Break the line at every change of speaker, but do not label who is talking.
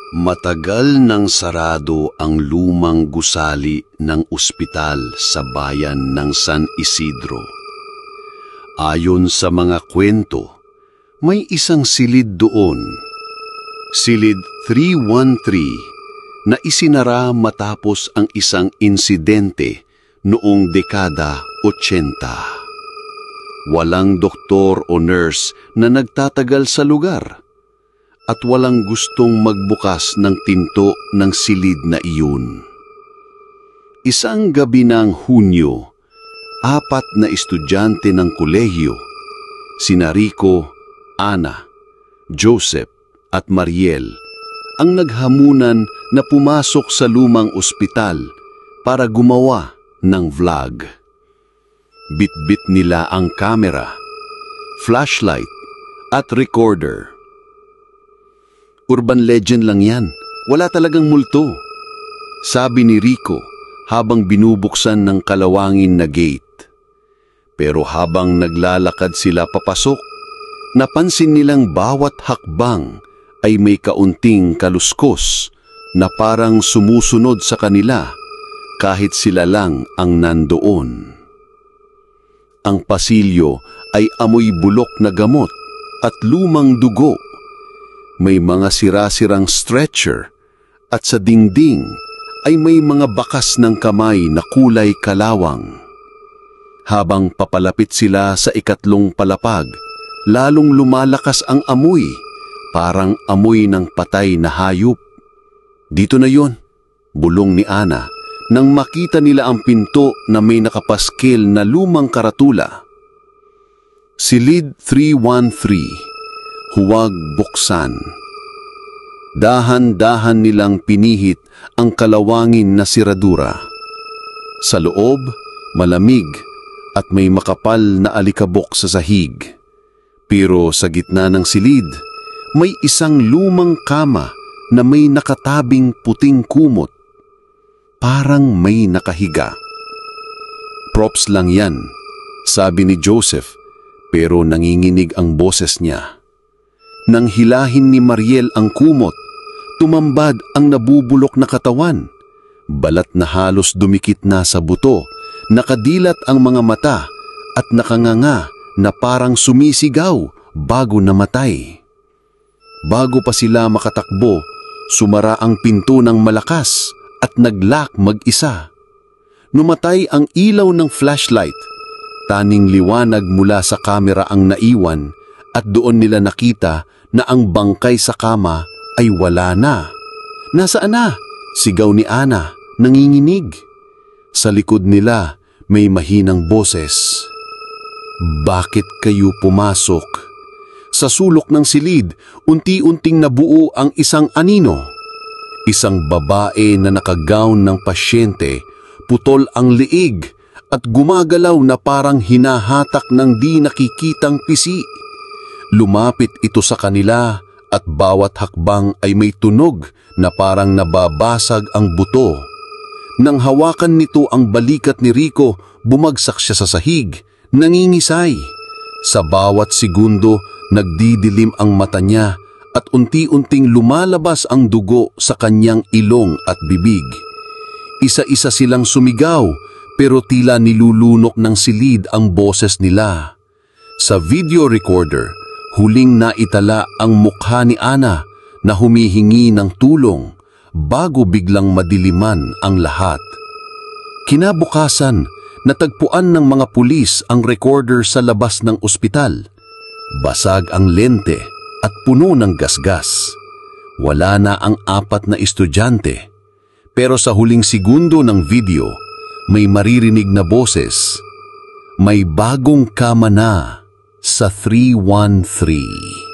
Matagal nang sarado ang lumang gusali ng ospital sa bayan ng San Isidro. Ayon sa mga kwento, may isang silid doon, silid 313, na isinara matapos ang isang insidente noong dekada 80. Walang doktor o nurse na nagtatagal sa lugar at walang gustong magbukas ng pinto ng silid na iyon. Isang gabi ng Hunyo, 4 na estudyante ng kolehiyo, sina Rico, Ana, Joseph at Mariel, ang naghamunan na pumasok sa lumang ospital para gumawa ng vlog. Bitbit nila ang kamera, flashlight at recorder. Urban legend lang yan, wala talagang multo, sabi ni Rico habang binubuksan ng kalawangin na gate. Pero habang naglalakad sila papasok, napansin nilang bawat hakbang ay may kaunting kaluskos na parang sumusunod sa kanila kahit sila lang ang nandoon. Ang pasilyo ay amoy bulok na gamot at lumang dugo. May mga sira-sirang stretcher at sa dingding ay may mga bakas ng kamay na kulay kalawang. Habang papalapit sila sa 2 palapag, lalong lumalakas ang amoy, parang amoy ng patay na hayop. Dito na yon, bulong ni Ana, nang makita nila ang pinto na may nakapaskil na lumang karatula. Silid 313. Huwag buksan. Dahan-dahan nilang pinihit ang kalawangin na siradura. Sa loob, malamig at may makapal na alikabok sa sahig. Pero sa gitna ng silid, may isang lumang kama na may nakatabing puting kumot. Parang may nakahiga. Props lang yan, sabi ni Joseph, pero nanginginig ang boses niya. Nang hilahin ni Mariel ang kumot, tumambad ang nabubulok na katawan. Balat na halos dumikit na sa buto, nakadilat ang mga mata at nakanganga na parang sumisigaw bago namatay. Bago pa sila makatakbo, sumara ang pinto ng malakas at nag-lock mag-isa. Numatay ang ilaw ng flashlight. Taning liwanag mula sa kamera ang naiwan at doon nila nakita na ang bangkay sa kama ay wala na. Nasaan na? Sigaw ni Ana, nanginginig. Sa likod nila may mahinang boses. Bakit kayo pumasok? Sa sulok ng silid, unti-unting nabuo ang isang anino. Isang babae na nakagown ng pasyente, putol ang liig at gumagalaw na parang hinahatak ng di nakikitang pisi. Lumapit ito sa kanila at bawat hakbang ay may tunog na parang nababasag ang buto. Nang hawakan nito ang balikat ni Rico, bumagsak siya sa sahig, nangingisay. Sa bawat segundo, nagdidilim ang mata niya at unti-unting lumalabas ang dugo sa kanyang ilong at bibig. Isa-isa silang sumigaw pero tila nilulunok ng silid ang boses nila. Sa video recorder, huling naitala ang mukha ni Ana na humihingi ng tulong bago biglang madiliman ang lahat. Kinabukasan, natagpuan ng mga pulis ang recorder sa labas ng ospital. Basag ang lente at puno ng gasgas. Wala na ang 4 na estudyante. Pero sa huling segundo ng video, may maririnig na boses. May bagong kama na sa 313.